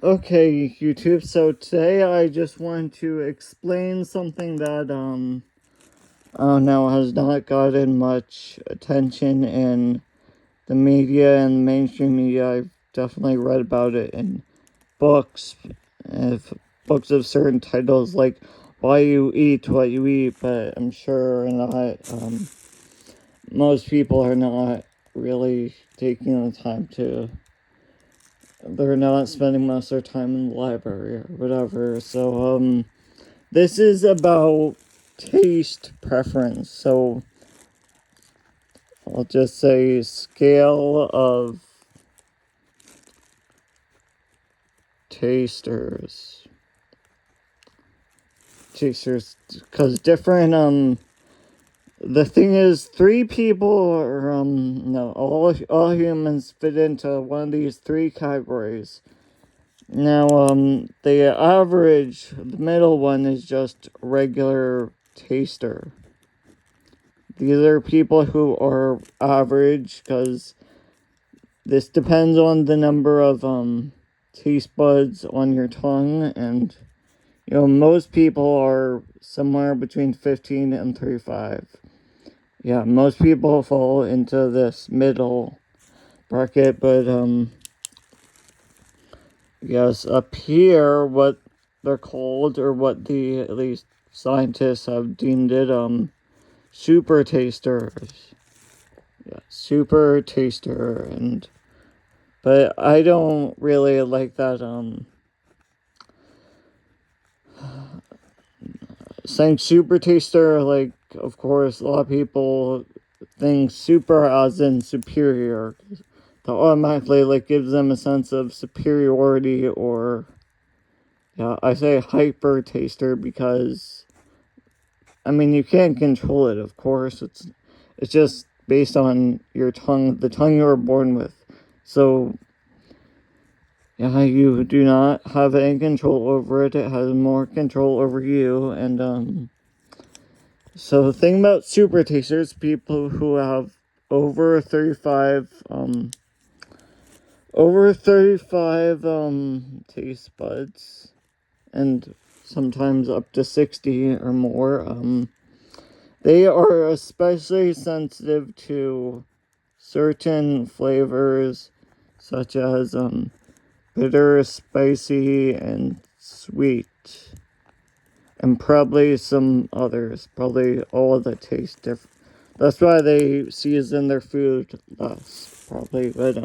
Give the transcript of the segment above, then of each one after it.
Okay, YouTube. So today I just want to explain something that I don't know, has not gotten much attention in the media and mainstream media. I've definitely read about it in books, if books of certain titles like Why You Eat What You Eat, but I'm sure not most people are not really taking the time to, they're not spending most of their time in the library or whatever. So this is about taste preference. So I'll just say scale of tasters. Tasters, because different, the thing is, three people, or, no, all humans fit into one of these three categories. Now, the average, the middle one is just regular taster. These are people who are average, because this depends on the number of taste buds on your tongue, and most people are somewhere between 15 and 35. Yeah, most people fall into this middle bracket, but yes, up here, what they're called, or what the at least scientists have deemed it, super tasters. Yeah, super taster. And but I don't really like that, saying super taster. Like, of course, a lot of people think super as in superior. That automatically, like, gives them a sense of superiority, or, yeah, I say hyper taster because, I mean, you can't control it, of course. It's just based on your tongue, the tongue you were born with. So, yeah, you do not have any control over it. It has more control over you. And so the thing about super tasters, people who have over 35 taste buds, and sometimes up to 60 or more, they are especially sensitive to certain flavors, such as bitter, spicy, and sweet, and probably some others. Probably all of the taste different. That's why they season their food less, probably. But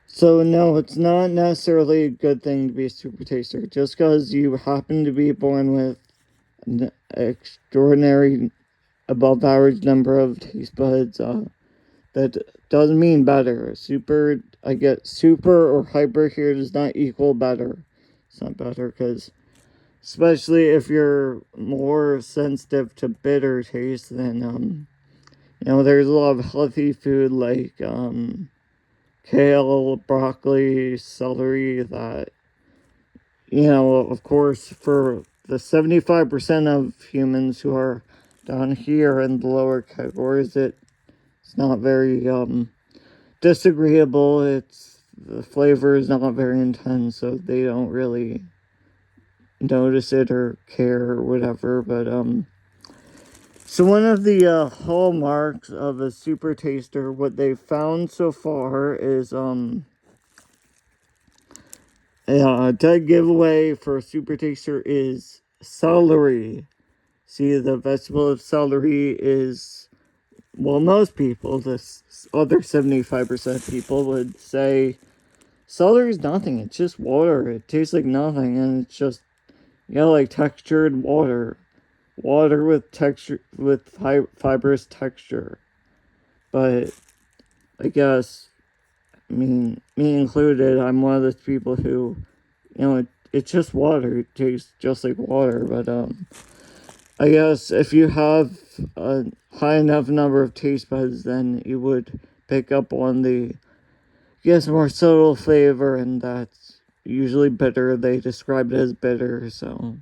so no, it's not necessarily a good thing to be a super taster. Just because you happen to be born with an extraordinary, above average number of taste buds, that doesn't mean better. I get super or hyper here does not equal better. It's not better, because especially if you're more sensitive to bitter taste, then there's a lot of healthy food like kale, broccoli, celery, that, of course, for the 75% of humans who are down here in the lower categories, it's not very disagreeable. The flavor is not very intense, so they don't really notice it or care or whatever. But so one of the hallmarks of a super taster, what they've found so far, is a dead giveaway for a super taster is celery. See, the vegetable of celery is, well, most people, this other 75% of people would say celery is nothing. It's just water. It tastes like nothing, and it's just, like textured water. Water with texture, with fibrous texture. But I guess, me included, I'm one of those people who, it's just water. It tastes just like water. But I guess if you have a high enough number of taste buds, then you would pick up on the, more subtle flavor, and that's usually bitter. They describe it as bitter. So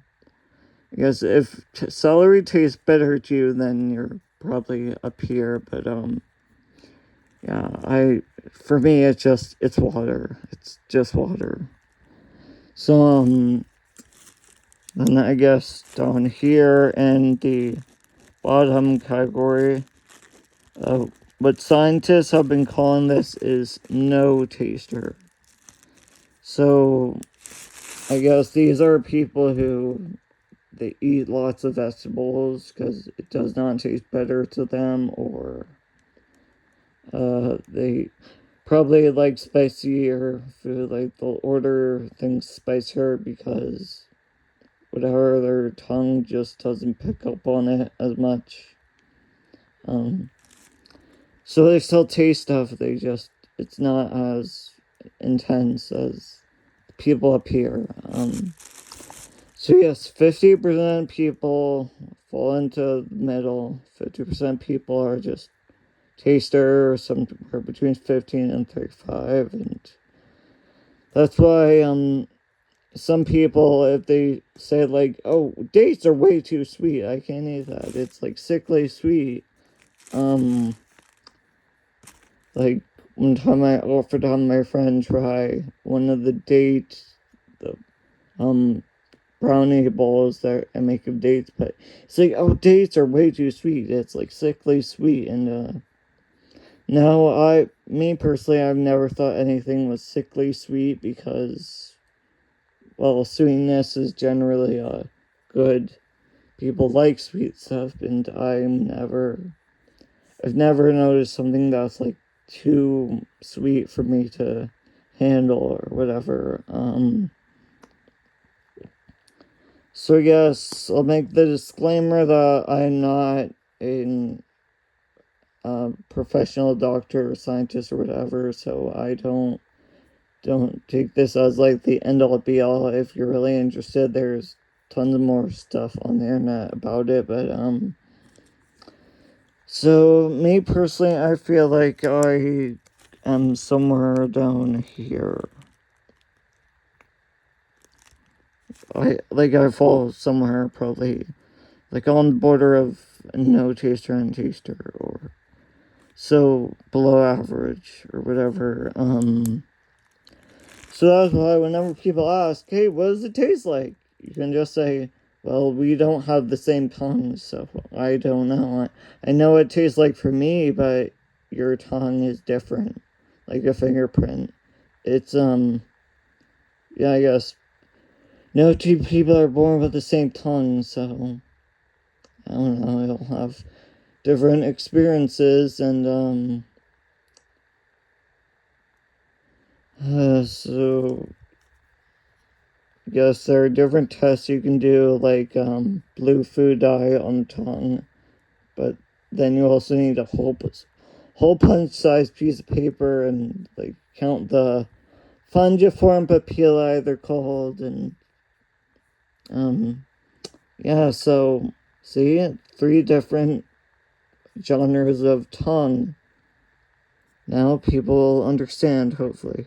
I guess if celery tastes bitter to you, then you're probably up here. But For me, it's water. It's just water. So, then I guess down here in the bottom category, what scientists have been calling this is no taster. So, I guess these are people who they eat lots of vegetables because it does not taste better to them, or they probably like spicier food, like they'll order things spicier because whatever, their tongue just doesn't pick up on it as much. So they still taste stuff, it's not as intense as people up here. So yes, 50% of people fall into the middle, 50% people are just taster, somewhere between 15 and 35, and that's why some people, if they say like, oh, dates are way too sweet, I can't eat that, it's like sickly sweet. Like one time I offered to have my friend try one of the brownie balls that I make of dates, but it's like, oh, dates are way too sweet, it's like sickly sweet. And no, me personally, I've never thought anything was sickly sweet because, well, sweetness is generally good. People like sweet stuff, and I've never noticed something that's like too sweet for me to handle or whatever. So yes, I'll make the disclaimer that I'm not a professional doctor or scientist or whatever, so I don't take this as like the end all be all. If you're really interested, there's tons of more stuff on the internet about it, but so me personally, I feel like I am somewhere down here. I fall somewhere probably like on the border of no taster and taster, or so below average or whatever. So that's why whenever people ask, hey, what does it taste like? You can just say, well, we don't have the same tongue, so I don't know. I know it tastes like for me, but your tongue is different, like a fingerprint. It's, yeah, I guess no two people are born with the same tongue, so I don't know, they'll have different experiences, and, so yes, there are different tests you can do, like blue food dye on the tongue, but then you also need a hole punch-sized piece of paper and like count the fungiform papillae they're called, and yeah. So see, 3 different genres of tongue. Now people understand, hopefully.